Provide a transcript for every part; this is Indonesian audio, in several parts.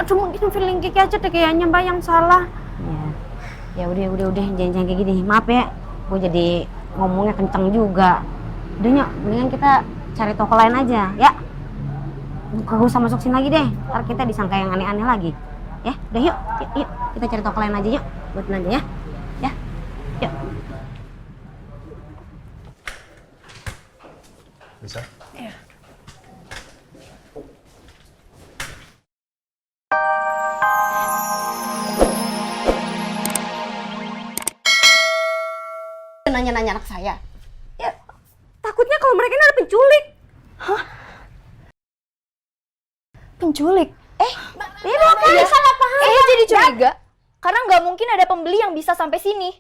Aduh, mungkin feeling Kiki aja deh kayaknya Mbak yang salah. Ya udah, jangan kayak gini. Maaf ya, gue jadi ngomongnya kenceng juga. Udah Nyok, mendingan kita cari toko lain aja, ya. Gak usah masuk sini lagi deh, ntar kita disangka yang aneh-aneh lagi. Ya, udah yuk, kita cari toko lain aja yuk, buat belanja ya. Ya, yuk. Bisa? Iya. Nanya-nanya anak saya. Ya, takutnya kalau mereka ini ada penculik. Hah? Penculik? Ini apa? Salah paham. Jadi curiga. Karena nggak mungkin ada pembeli yang bisa sampai sini.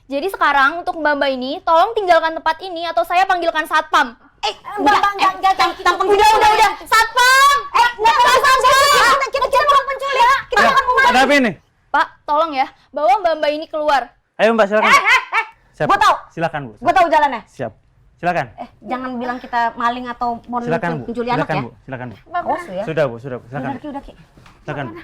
Jadi sekarang untuk Mbak ini, tolong tinggalkan tempat ini atau saya panggilkan satpam. Enggak. Udah. Satpam! Satpam! Kita bukan penculik. Kita akan Ada apa ini? Pak, tolong ya, bawa Mbak ini keluar. Ayo Mbak, silakan. Siap. Gua tahu. Silakan Bu. Gue tahu jalannya. Siap. Silakan. Jangan bilang kita maling atau mau Silakan Bu. pencuri anak Silakan ya. Bu. Silakan Bu. Awas ya. Sudah Bu. Silakan. Udah Ki. Silakan Bu.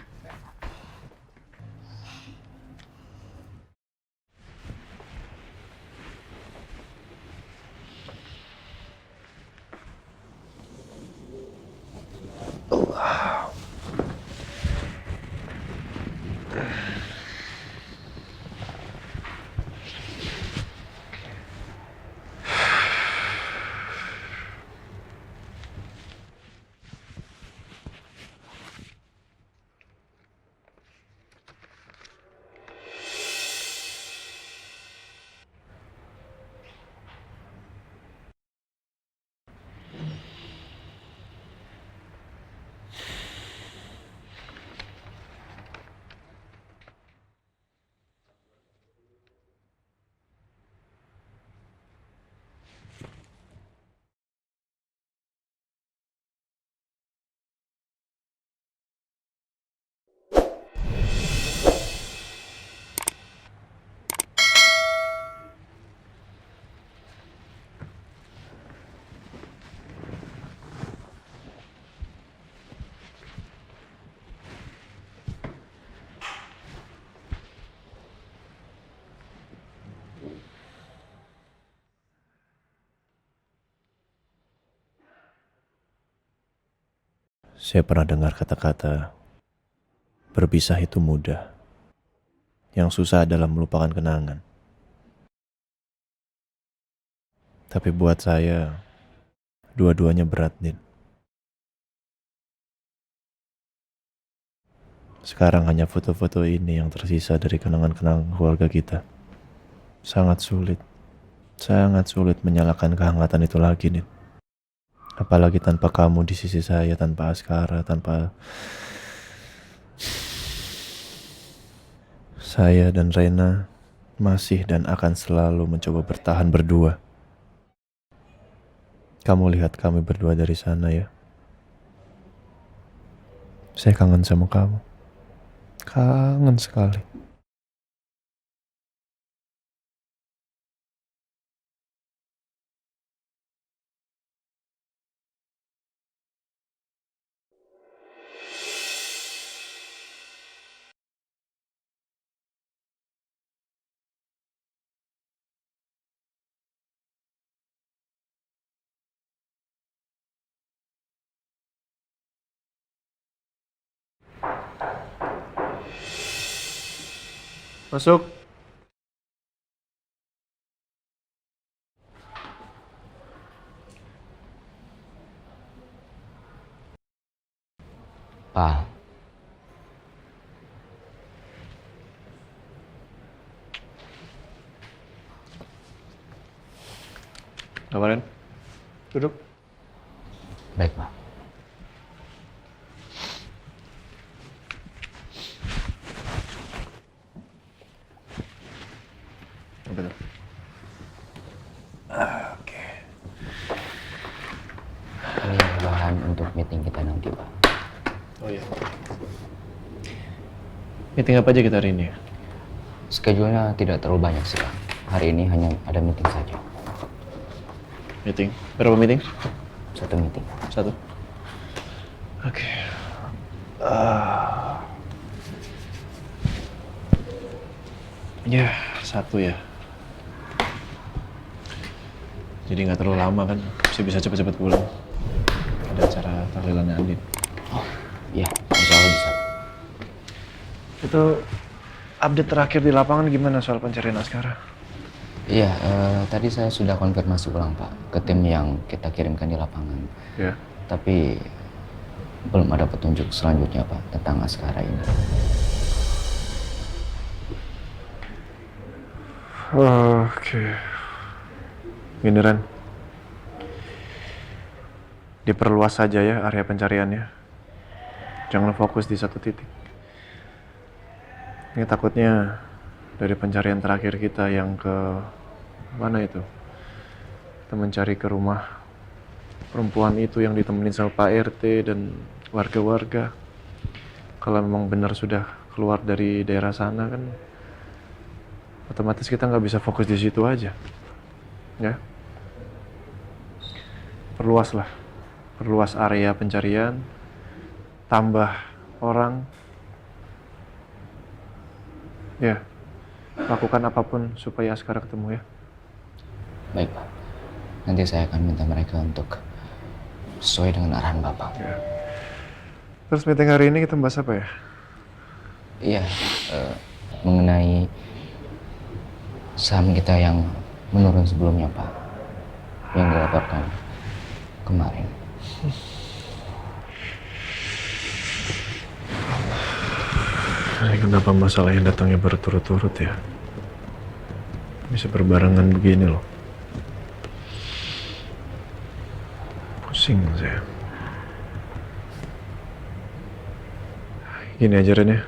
Saya pernah dengar kata-kata, berpisah itu mudah. Yang susah adalah melupakan kenangan. Tapi buat saya, dua-duanya berat, Din. Sekarang hanya foto-foto ini yang tersisa dari kenangan-kenangan keluarga kita. Sangat sulit menyalakan kehangatan itu lagi, Din. Apalagi tanpa kamu di sisi saya, tanpa Askara, tanpa saya dan Rena masih dan akan selalu mencoba bertahan berdua. Kamu lihat kami berdua dari sana ya. Saya kangen sama kamu. Kangen sekali. Masuk. Pak, Kemarin duduk. baik Pak. Betul. Oke. Ini bahan untuk meeting kita nanti Pak. Oh iya. Meeting apa aja kita hari ini? Schedule-nya tidak terlalu banyak sih Pak. Hari ini hanya ada meeting saja. Meeting? Berapa meeting? Satu meeting. Satu. Oke. Ya, satu ya. Jadi nggak terlalu lama kan, bisa cepet-cepet pulang. Ada acara tahlilannya Andin. Oh, iya, insya Allah bisa. Itu update terakhir di lapangan gimana soal pencarian Askara? Iya, tadi saya sudah konfirmasi ulang Pak ke tim yang kita kirimkan di lapangan. Ya. Tapi belum ada petunjuk selanjutnya Pak tentang Askara ini. Oke. Gini Ren. Diperluas saja ya area pencariannya. Jangan fokus di satu titik. Ini takutnya dari pencarian terakhir kita yang ke mana itu? Kita mencari ke rumah perempuan itu yang ditemenin sama Pak RT dan warga-warga. Kalau memang benar sudah keluar dari daerah sana kan, otomatis kita nggak bisa fokus di situ aja, ya. Perluas area pencarian, tambah orang, ya. Lakukan apapun supaya Askara ketemu ya. Baik Pak, nanti saya akan minta mereka untuk sesuai dengan arahan Bapak. Ya. Terus meeting hari ini kita bahas apa ya? Iya, mengenai saham kita yang menurun sebelumnya Pak, yang dilaporkan kemarin. Ini kenapa masalahnya datangnya berturut-turut ya? Bisa berbarengan begini loh. Pusing saya. Gini aja Ren ya.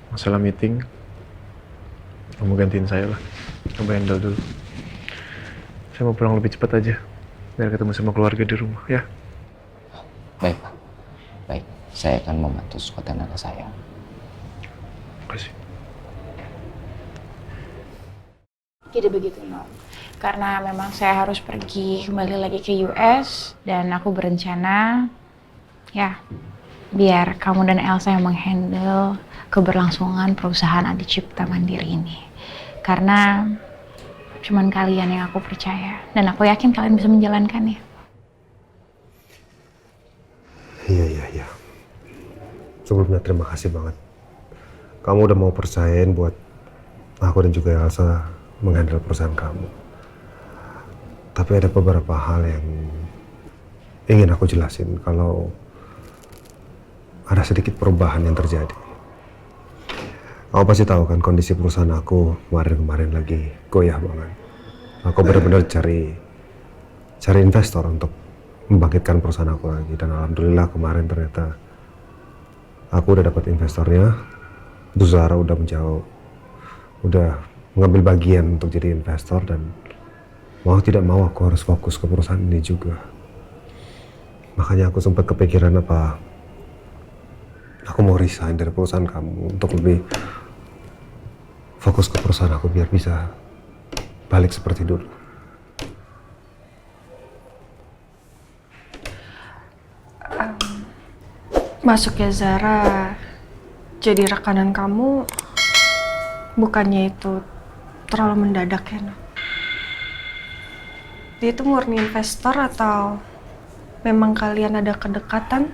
Masalah meeting, kamu gantiin saya lah. Coba handle dulu. Saya mau pulang lebih cepat aja, biar ketemu sama keluarga di rumah, ya. Baik Pak, baik. Saya akan membantu sekuat tenaga saya. Terima kasih. Jadi begitu, no. Karena memang saya harus pergi kembali lagi ke US dan aku berencana, ya, biar kamu dan Elsa yang menghandle keberlangsungan perusahaan Adi Cipta Mandiri ini. Karena cuman kalian yang aku percaya dan aku yakin kalian bisa menjalankannya. Iya. Sebelumnya terima kasih banget. Kamu udah mau percayain buat aku dan juga Elsa menghandle perusahaan kamu. Tapi ada beberapa hal yang ingin aku jelasin kalau ada sedikit perubahan yang terjadi. Kamu pasti tahu kan kondisi perusahaan aku kemarin lagi goyah banget. Aku benar-benar cari investor untuk membangkitkan perusahaan aku lagi, dan alhamdulillah kemarin ternyata aku udah dapat investornya. Bu Zara udah mengambil bagian untuk jadi investor, dan mau tidak mau aku harus fokus ke perusahaan ini juga. Makanya aku sempat kepikiran apa aku mau resign dari perusahaan kamu untuk lebih fokus ke perusahaan aku biar bisa balik seperti dulu. Masuknya Zara jadi rekanan kamu bukannya itu terlalu mendadak ya, no? Dia itu murni investor atau memang kalian ada kedekatan?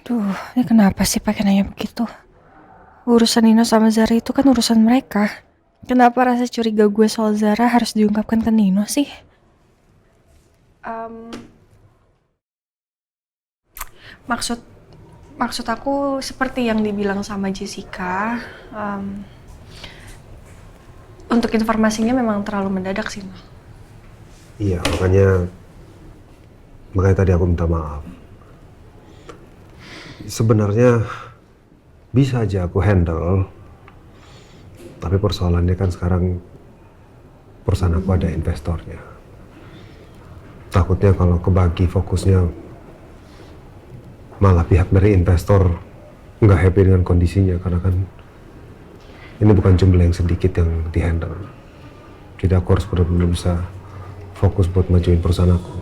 Aduh, ini kenapa sih pakai nanya begitu? Urusan Nino sama Zara itu kan urusan mereka. Kenapa rasa curiga gue soal Zara harus diungkapkan ke Nino sih? Maksud aku seperti yang dibilang sama Jessica. Untuk informasinya memang terlalu mendadak sih, no? Iya, makanya tadi aku minta maaf. Sebenarnya bisa aja aku handle, tapi persoalannya kan sekarang perusahaan aku ada investornya. Takutnya kalau kebagi fokusnya malah pihak dari investor nggak happy dengan kondisinya, karena kan ini bukan jumlah yang sedikit yang dihandle. Jadi aku harus benar-benar bisa fokus buat majuin perusahaan aku.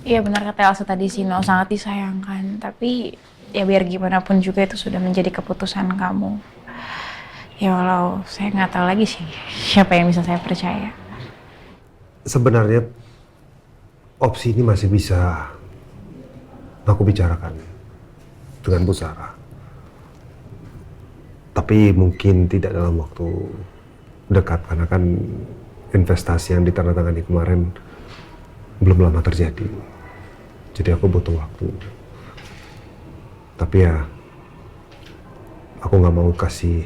Iya benar kata Elsa tadi sih, No, sangat disayangkan. Tapi ya biar gimana pun juga itu sudah menjadi keputusan kamu. Ya walau saya nggak tahu lagi sih siapa yang bisa saya percaya. Sebenarnya opsi ini masih bisa aku bicarakan dengan Bu Sarah. Tapi mungkin tidak dalam waktu dekat karena kan investasi yang ditandatangani kemarin belum lama terjadi. Jadi aku butuh waktu. Tapi ya aku nggak mau kasih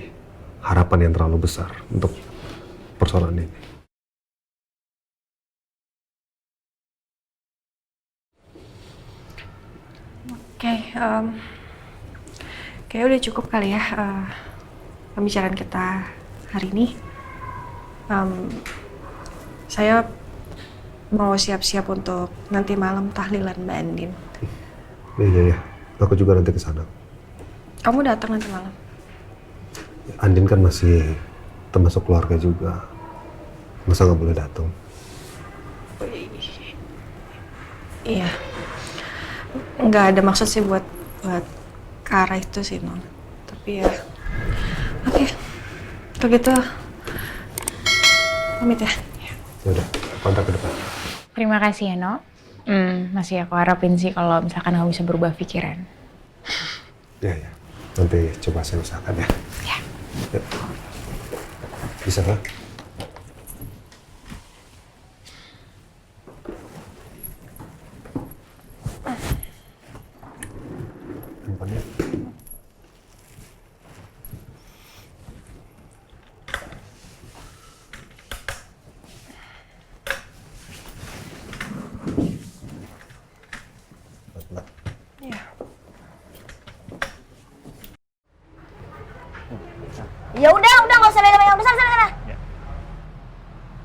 harapan yang terlalu besar untuk persoalan ini. Oke, kayaknya udah cukup kali ya pembicaraan kita hari ini. Saya mau siap-siap untuk nanti malam tahlilan Mbak Andin. Iya. Aku juga nanti ke sana. Kamu datang nanti malam? Andin kan masih termasuk keluarga juga. Masa nggak boleh datang? Iya. Nggak ada maksud sih buat ke arah itu sih, Non. Tapi ya, oke. Kalau gitu, pamit ya. Yaudah, kontak ke depan. Terima kasih ya, No. Masih aku harapin sih kalau misalkan kamu bisa berubah pikiran. Ya. Nanti coba saya usahakan ya. Ya. Yuk. Bisa kan? Handphonenya. Ya udah nggak usah banyak besar sana.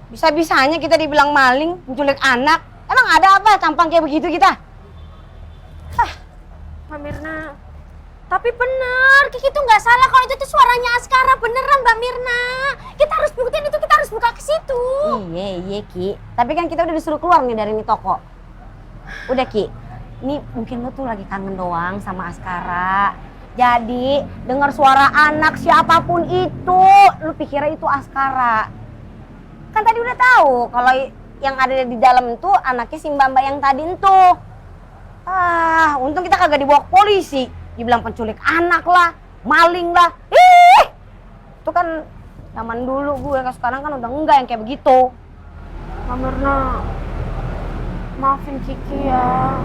Bisa-bisanya kita dibilang maling, menculik anak. Emang ada apa tampang kayak begitu kita? Mbak Mirna, tapi bener, Kiki tuh nggak salah kalau itu tuh suaranya Askara, beneran Mbak Mirna. Kita harus buktiin itu, kita harus buka ke situ. Iya Ki. Tapi kan kita udah disuruh keluar nih dari ini toko. Udah Ki, ini mungkin lu tuh lagi kangen doang sama Askara. Jadi dengar suara anak siapapun itu, lu pikirnya itu Askara. Kan tadi udah tahu kalau yang ada di dalam itu anaknya si Mbak yang tadi itu. Untung kita kagak dibawa ke polisi. Dibilang penculik anak lah, maling lah. Itu kan zaman dulu gue, sekarang kan udah enggak yang kayak begitu. Mbak Mirna, maafin Kiki ya.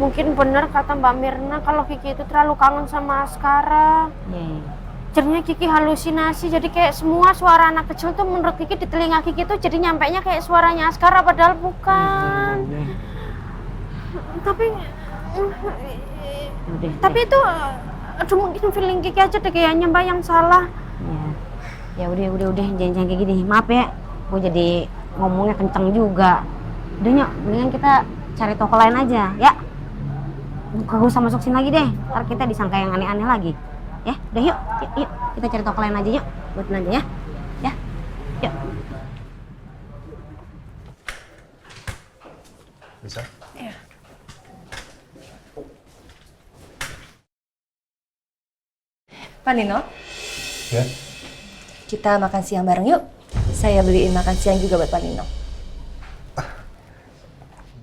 Mungkin bener kata Mbak Mirna kalau Kiki itu terlalu kangen sama Askara. Jadinya Kiki halusinasi, jadi kayak semua suara anak kecil tuh menurut Kiki di telinga Kiki tuh jadi nyampainya kayak suaranya Askara padahal bukan. Tapi itu aduh mungkin feeling Kiki aja deh kayaknya Mbak yang salah. Ya udah jangan kayak gini. Maaf ya, gue jadi ngomongnya kenceng juga. Udah Nyok, mendingan kita cari toko lain aja ya. Gak usah masuk sini lagi deh, ntar kita disangka yang aneh-aneh lagi. Ya, udah yuk kita cari toko lain aja yuk, buatin aja ya. Ya, yuk. Bisa? Iya. Pak Nino, Ya. kita makan siang bareng yuk. Saya beliin makan siang juga buat Pak Nino.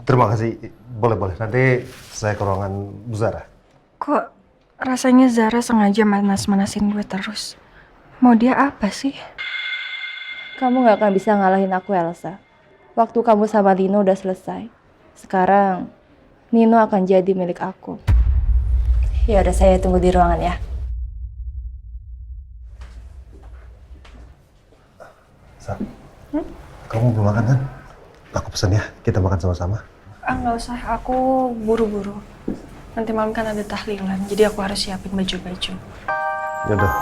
Terima kasih. Boleh. Nanti saya ke ruangan Bu Zara. Kok rasanya Zara sengaja manas-manasin gue terus? Mau dia apa sih? Kamu gak akan bisa ngalahin aku, Elsa. Waktu kamu sama Nino udah selesai. Sekarang, Nino akan jadi milik aku. Ya udah, saya tunggu di ruangan ya. Sa, kamu belum makan kan? Aku pesan ya, kita makan sama-sama. Nggak usah, aku buru-buru. Nanti malam kan ada tahlilan, jadi aku harus siapin baju-baju. Yaudah.